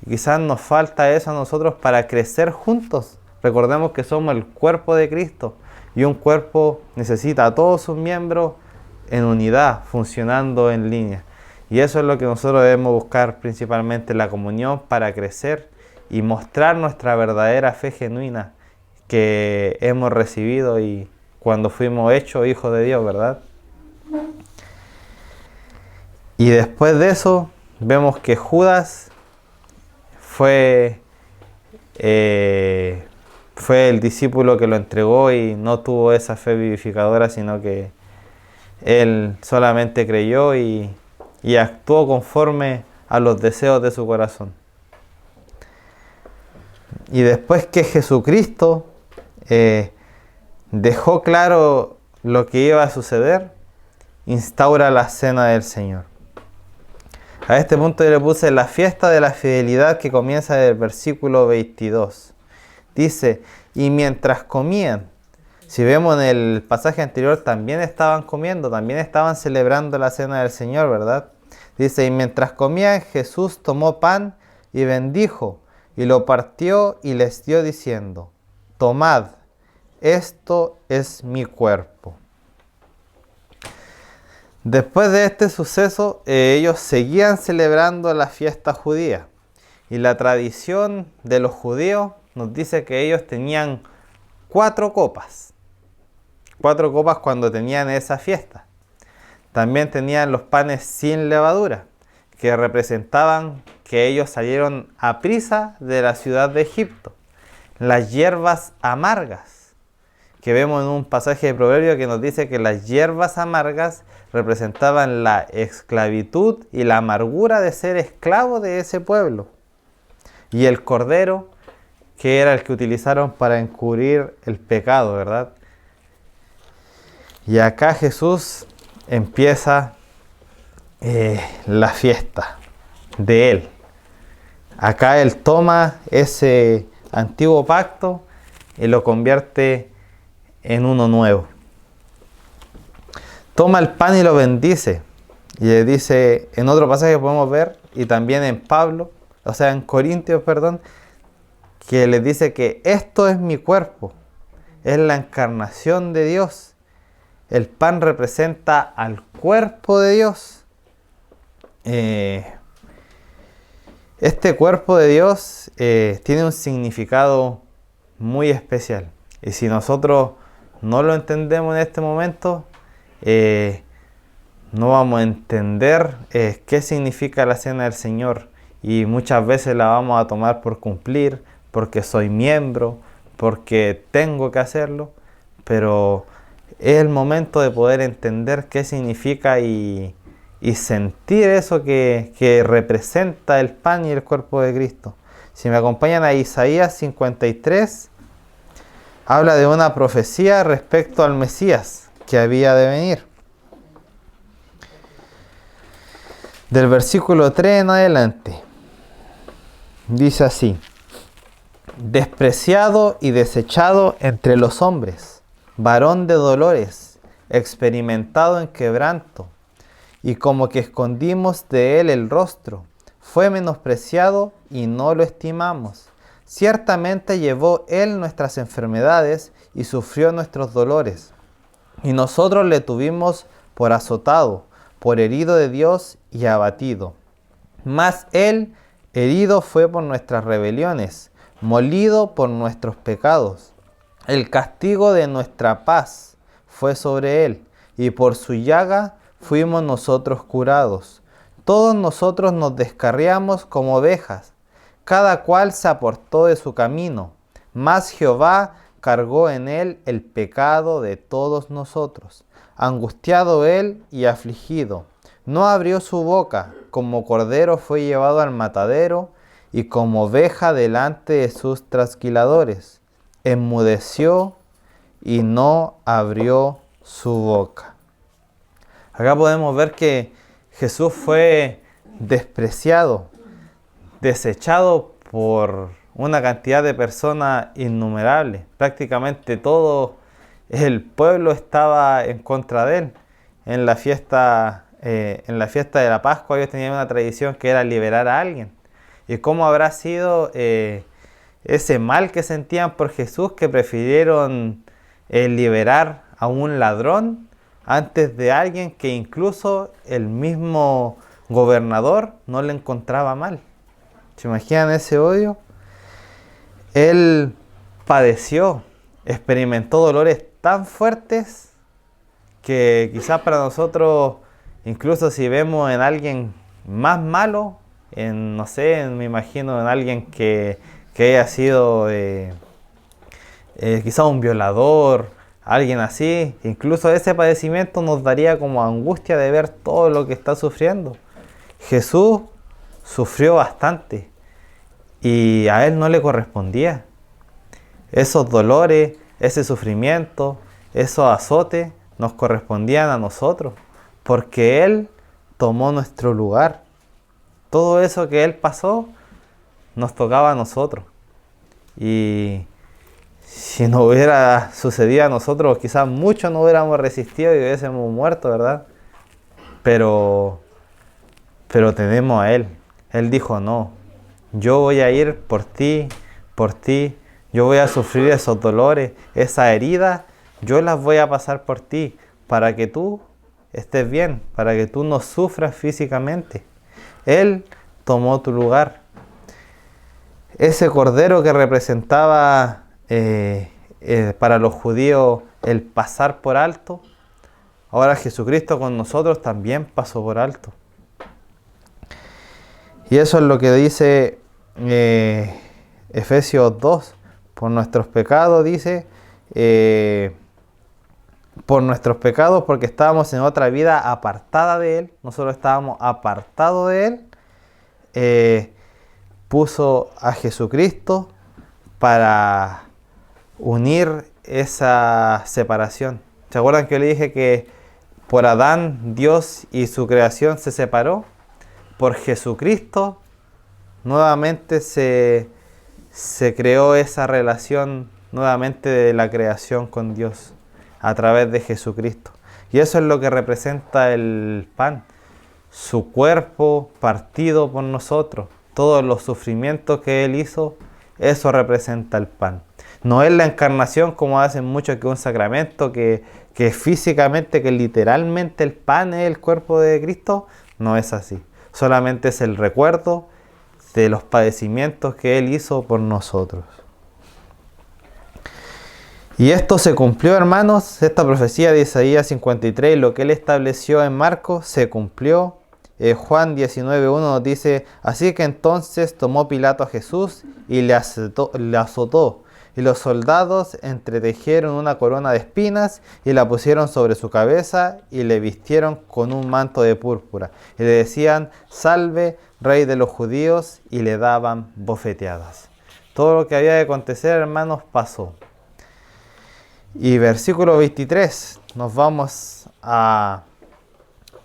Y quizás nos falta eso a nosotros para crecer juntos. Recordemos que somos el cuerpo de Cristo y un cuerpo necesita a todos sus miembros en unidad, funcionando en línea. Y eso es lo que nosotros debemos buscar, principalmente la comunión, para crecer y mostrar nuestra verdadera fe genuina que hemos recibido y cuando fuimos hechos hijos de Dios, ¿verdad? Y después de eso vemos que Judas fue el discípulo que lo entregó y no tuvo esa fe vivificadora, sino que Él solamente creyó y actuó conforme a los deseos de su corazón. Y después que Jesucristo dejó claro lo que iba a suceder, instaura la cena del Señor. A este punto yo le puse la fiesta de la fidelidad, que comienza del versículo 22. Dice, y mientras comían, si vemos en el pasaje anterior, también estaban comiendo, también estaban celebrando la cena del Señor, ¿verdad? Dice, y mientras comían, Jesús tomó pan y bendijo, y lo partió y les dio diciendo, tomad, esto es mi cuerpo. Después de este suceso, ellos seguían celebrando la fiesta judía. Y la tradición de los judíos nos dice que ellos tenían 4 copas. 4 copas cuando tenían esa fiesta. También tenían los panes sin levadura, que representaban que ellos salieron a prisa de la ciudad de Egipto. Las hierbas amargas, que vemos en un pasaje de Proverbios que nos dice que las hierbas amargas representaban la esclavitud y la amargura de ser esclavo de ese pueblo. Y el cordero, que era el que utilizaron para encubrir el pecado, ¿verdad? Y acá Jesús empieza la fiesta de Él. Acá Él toma ese antiguo pacto y lo convierte en uno nuevo. Toma el pan y lo bendice. Y le dice, en otro pasaje que podemos ver, y también en en Corintios, que les dice que esto es mi cuerpo, es la encarnación de Dios. El pan representa al cuerpo de Dios. Este cuerpo de Dios tiene un significado muy especial. Y si nosotros no lo entendemos en este momento, no vamos a entender qué significa la cena del Señor. Y muchas veces la vamos a tomar por cumplir, porque soy miembro, porque tengo que hacerlo. Pero es el momento de poder entender qué significa y sentir eso que representa el pan y el cuerpo de Cristo. Si me acompañan a Isaías 53, habla de una profecía respecto al Mesías que había de venir. Del versículo 3 en adelante, dice así: despreciado y desechado entre los hombres, varón de dolores, experimentado en quebranto, y como que escondimos de él el rostro, fue menospreciado y no lo estimamos. Ciertamente llevó él nuestras enfermedades y sufrió nuestros dolores, y nosotros le tuvimos por azotado, por herido de Dios y abatido. Mas él herido fue por nuestras rebeliones, molido por nuestros pecados. El castigo de nuestra paz fue sobre él, y por su llaga fuimos nosotros curados. Todos nosotros nos descarriamos como ovejas, cada cual se apartó de su camino, mas Jehová cargó en él el pecado de todos nosotros. Angustiado él y afligido, no abrió su boca, como cordero fue llevado al matadero, y como oveja delante de sus trasquiladores. Enmudeció y no abrió su boca. Acá podemos ver que Jesús fue despreciado, desechado por una cantidad de personas innumerables. Prácticamente todo el pueblo estaba en contra de él. En la fiesta de la Pascua ellos tenían una tradición que era liberar a alguien. ¿Y cómo habrá sido ese mal que sentían por Jesús, que prefirieron liberar a un ladrón antes de alguien que incluso el mismo gobernador no le encontraba mal? ¿Se imaginan ese odio? Él padeció, experimentó dolores tan fuertes que quizás para nosotros, incluso si vemos en alguien más malo, me imagino en alguien que haya sido quizás un violador, alguien así, incluso ese padecimiento nos daría como angustia de ver todo lo que está sufriendo. Jesús sufrió bastante y a Él no le correspondía. Esos dolores, ese sufrimiento, esos azotes nos correspondían a nosotros, porque Él tomó nuestro lugar. Todo eso que Él pasó nos tocaba a nosotros. Y si no hubiera sucedido a nosotros, quizás muchos no hubiéramos resistido y hubiésemos muerto, ¿verdad? Pero tenemos a Él. Él dijo, no, yo voy a ir por ti, yo voy a sufrir esos dolores, esas heridas, yo las voy a pasar por ti, para que tú estés bien, para que tú no sufras físicamente. Él tomó tu lugar. Ese cordero que representaba para los judíos el pasar por alto, ahora Jesucristo con nosotros también pasó por alto. Y eso es lo que dice Efesios 2. Por nuestros pecados, dice, por nuestros pecados, porque estábamos en otra vida apartada de Él, nosotros estábamos apartados de Él, puso a Jesucristo para unir esa separación. ¿Se acuerdan que le dije que por Adán, Dios y su creación se separó? Por Jesucristo nuevamente se creó esa relación nuevamente de la creación con Dios a través de Jesucristo. Y eso es lo que representa el pan, su cuerpo partido por nosotros. Todos los sufrimientos que Él hizo, eso representa el pan. No es la encarnación como hacen muchos, que es un sacramento, que físicamente, que literalmente el pan es el cuerpo de Cristo. No es así. Solamente es el recuerdo de los padecimientos que Él hizo por nosotros. Y esto se cumplió, hermanos, esta profecía de Isaías 53, lo que Él estableció en Marcos, se cumplió. Juan 19:1 nos dice, así que entonces tomó Pilato a Jesús y le azotó, y los soldados entretejieron una corona de espinas y la pusieron sobre su cabeza y le vistieron con un manto de púrpura. Y le decían, salve, Rey de los judíos, y le daban bofeteadas. Todo lo que había de acontecer, hermanos, pasó. Y versículo 23, nos vamos a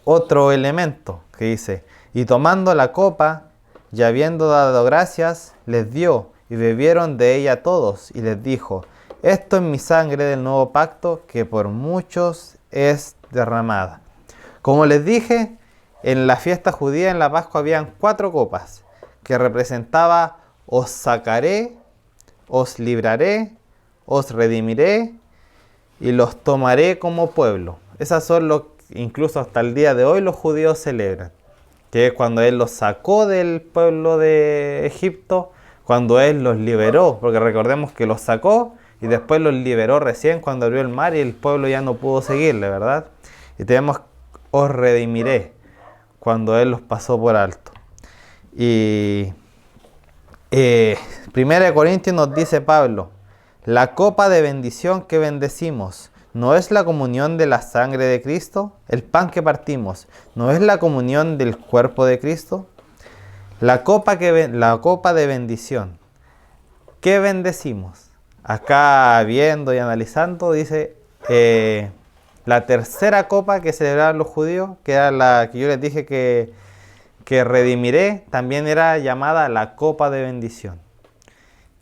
otro elemento que dice, y tomando la copa, y habiendo dado gracias, les dio, y bebieron de ella todos, y les dijo, esto es mi sangre del nuevo pacto, que por muchos es derramada. Como les dije, en la fiesta judía, en la Pascua, habían 4 copas, que representaba, os sacaré, os libraré, os redimiré, y los tomaré como pueblo. Esas son los que incluso hasta el día de hoy los judíos celebran, que es cuando Él los sacó del pueblo de Egipto, cuando Él los liberó, porque recordemos que los sacó y después los liberó recién cuando abrió el mar y el pueblo ya no pudo seguirle, ¿verdad? Y tenemos, os redimiré, cuando Él los pasó por alto. Y 1 Corintios nos dice Pablo, la copa de bendición que bendecimos, ¿no es la comunión de la sangre de Cristo? El pan que partimos, ¿no es la comunión del cuerpo de Cristo? La copa de bendición, ¿qué bendecimos? Acá viendo y analizando, dice la tercera copa que celebraban los judíos, que era la que yo les dije que redimiré, también era llamada la copa de bendición.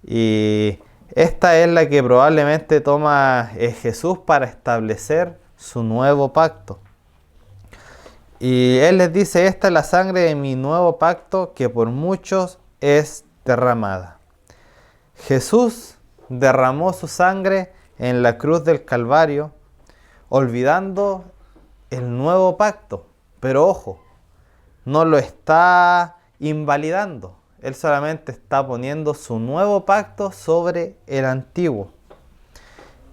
Y esta es la que probablemente toma Jesús para establecer su nuevo pacto. Y Él les dice, esta es la sangre de mi nuevo pacto que por muchos es derramada. Jesús derramó su sangre en la cruz del Calvario, olvidando el nuevo pacto. Pero ojo, no lo está invalidando. Él solamente está poniendo su nuevo pacto sobre el antiguo,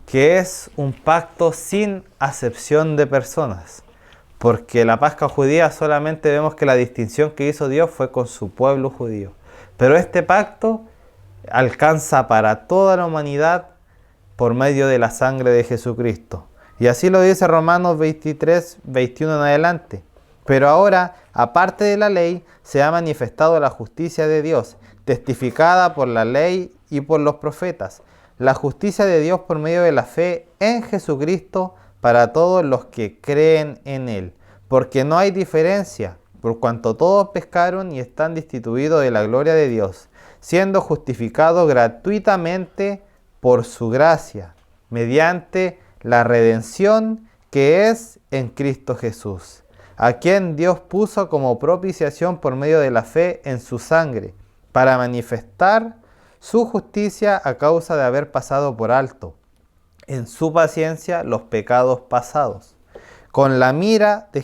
que es un pacto sin acepción de personas. Porque la Pascua judía solamente vemos que la distinción que hizo Dios fue con su pueblo judío. Pero este pacto alcanza para toda la humanidad, por medio de la sangre de Jesucristo. Y así lo dice Romanos 23, 21 en adelante. Pero ahora, aparte de la ley, se ha manifestado la justicia de Dios, testificada por la ley y por los profetas. La justicia de Dios por medio de la fe en Jesucristo para todos los que creen en Él. Porque no hay diferencia, por cuanto todos pecaron y están destituidos de la gloria de Dios, siendo justificados gratuitamente por su gracia, mediante la redención que es en Cristo Jesús, a quien Dios puso como propiciación por medio de la fe en su sangre, para manifestar su justicia a causa de haber pasado por alto en su paciencia los pecados pasados, con la mira de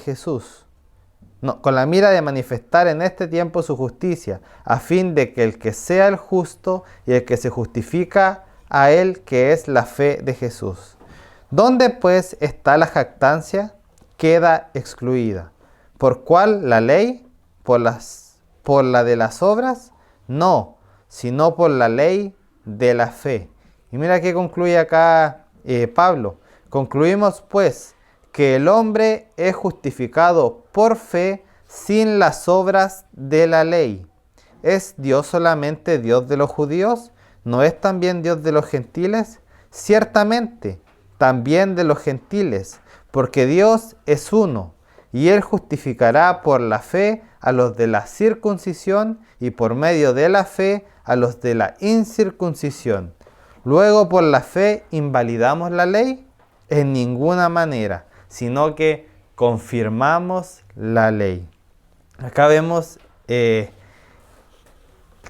manifestar en este tiempo su justicia, a fin de que el que sea el justo y el que se justifica a él, que es la fe de Jesús. ¿Dónde pues está la jactancia? Queda excluida. ¿Por cuál? ¿La ley? ¿Por la de las obras? No, sino por la ley de la fe. Y mira que concluye acá Pablo. Concluimos pues que el hombre es justificado por fe sin las obras de la ley. ¿Es Dios solamente Dios de los judíos? ¿No es también Dios de los gentiles? Ciertamente, también de los gentiles, porque Dios es uno, y Él justificará por la fe a los de la circuncisión y por medio de la fe a los de la incircuncisión. Luego, ¿por la fe invalidamos la ley? En ninguna manera, sino que confirmamos la ley. Acá vemos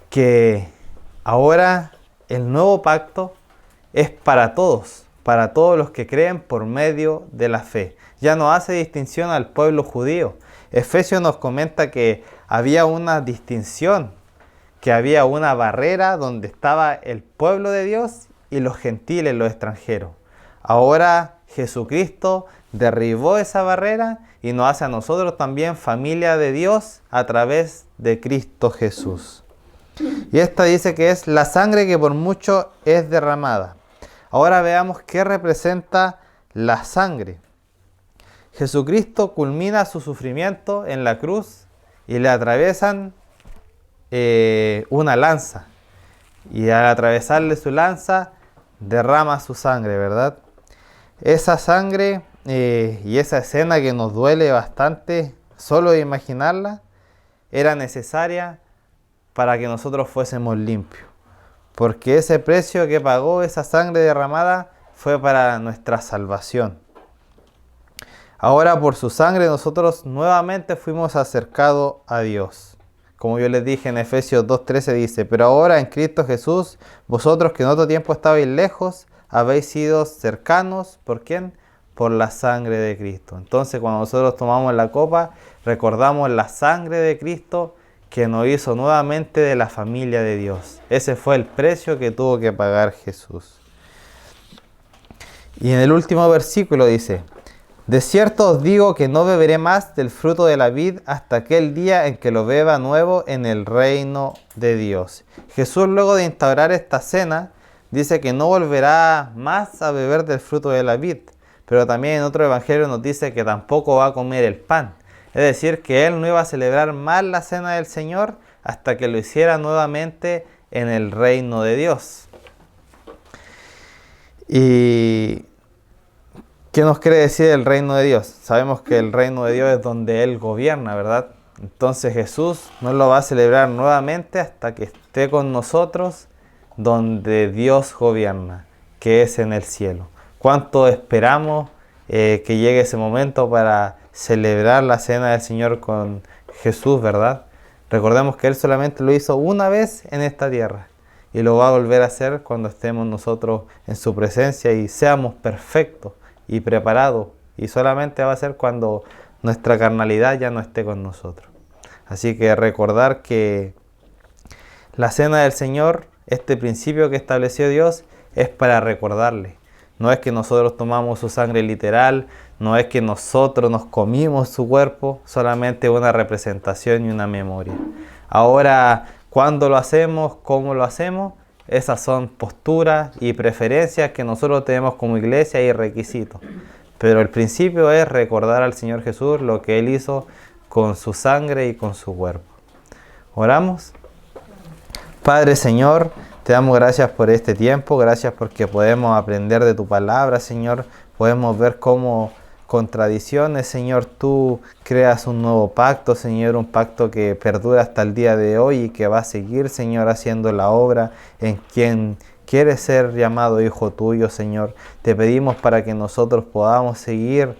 que ahora el nuevo pacto es para todos los que creen por medio de la fe. Ya no hace distinción al pueblo judío. Efesios nos comenta que había una distinción, que había una barrera donde estaba el pueblo de Dios y los gentiles, los extranjeros. Ahora Jesucristo derribó esa barrera y nos hace a nosotros también familia de Dios a través de Cristo Jesús. Y esta dice que es la sangre que por mucho es derramada. Ahora veamos qué representa la sangre. Jesucristo culmina su sufrimiento en la cruz y le atraviesan una lanza. Y al atravesarle su lanza, derrama su sangre, ¿verdad? Esa sangre y esa escena que nos duele bastante, solo de imaginarla, era necesaria para que nosotros fuésemos limpios. Porque ese precio que pagó esa sangre derramada fue para nuestra salvación. Ahora por su sangre nosotros nuevamente fuimos acercados a Dios. Como yo les dije en Efesios 2:13 dice, pero ahora en Cristo Jesús, vosotros que en otro tiempo estabais lejos, habéis sido cercanos, ¿por quién? Por la sangre de Cristo. Entonces cuando nosotros tomamos la copa, recordamos la sangre de Cristo que nos hizo nuevamente de la familia de Dios. Ese fue el precio que tuvo que pagar Jesús. Y en el último versículo dice, de cierto os digo que no beberé más del fruto de la vid hasta aquel día en que lo beba nuevo en el reino de Dios. Jesús, luego de instaurar esta cena, dice que no volverá más a beber del fruto de la vid, pero también en otro evangelio nos dice que tampoco va a comer el pan. Es decir, que Él no iba a celebrar más la cena del Señor hasta que lo hiciera nuevamente en el reino de Dios. ¿Y qué nos quiere decir el reino de Dios? Sabemos que el reino de Dios es donde Él gobierna, ¿verdad? Entonces Jesús no lo va a celebrar nuevamente hasta que esté con nosotros donde Dios gobierna, que es en el cielo. ¿Cuánto esperamos que llegue ese momento para celebrar la cena del Señor con Jesús, verdad? Recordemos que Él solamente lo hizo una vez en esta tierra y lo va a volver a hacer cuando estemos nosotros en su presencia y seamos perfectos y preparados, y solamente va a ser cuando nuestra carnalidad ya no esté con nosotros. Así que recordar que la cena del Señor, este principio que estableció Dios, es para recordarle. No es que nosotros tomamos su sangre literal, no es que nosotros nos comimos su cuerpo, solamente una representación y una memoria. Ahora, ¿cuándo lo hacemos? ¿Cómo lo hacemos? esas son posturas y preferencias que nosotros tenemos como iglesia y requisitos. Pero el principio es recordar al Señor Jesús lo que Él hizo con su sangre y con su cuerpo. ¿Oramos? Padre Señor, te damos gracias por este tiempo, gracias porque podemos aprender de tu palabra, Señor. Podemos ver cómo con tradiciones, Señor, tú creas un nuevo pacto, Señor, un pacto que perdura hasta el día de hoy y que va a seguir, Señor, haciendo la obra en quien quiere ser llamado hijo tuyo, Señor. Te pedimos para que nosotros podamos seguir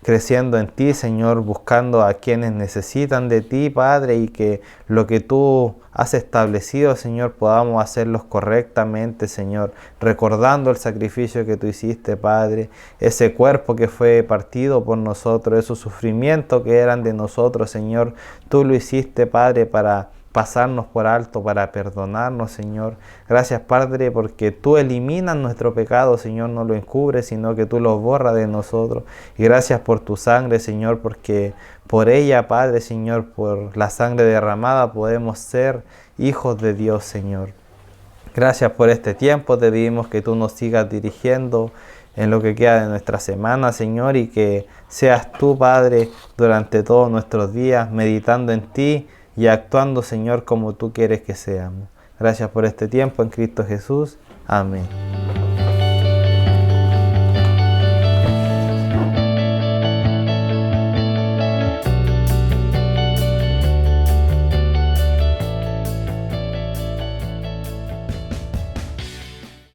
creciendo en ti, Señor, buscando a quienes necesitan de ti, Padre, y que lo que tú has establecido, Señor, podamos hacerlos correctamente, Señor, recordando el sacrificio que tú hiciste, Padre, ese cuerpo que fue partido por nosotros, esos sufrimientos que eran de nosotros, Señor, tú lo hiciste, Padre, para pasarnos por alto, para perdonarnos, Señor. Gracias, Padre, porque tú eliminas nuestro pecado, Señor, no lo encubres, sino que tú lo borras de nosotros. Y gracias por tu sangre, Señor, porque por ella, Padre, Señor, por la sangre derramada podemos ser hijos de Dios, Señor. Gracias por este tiempo, te pedimos que tú nos sigas dirigiendo en lo que queda de nuestra semana, Señor, y que seas tú, Padre, durante todos nuestros días, meditando en ti y actuando, Señor, como tú quieres que seamos. Gracias por este tiempo en Cristo Jesús. Amén.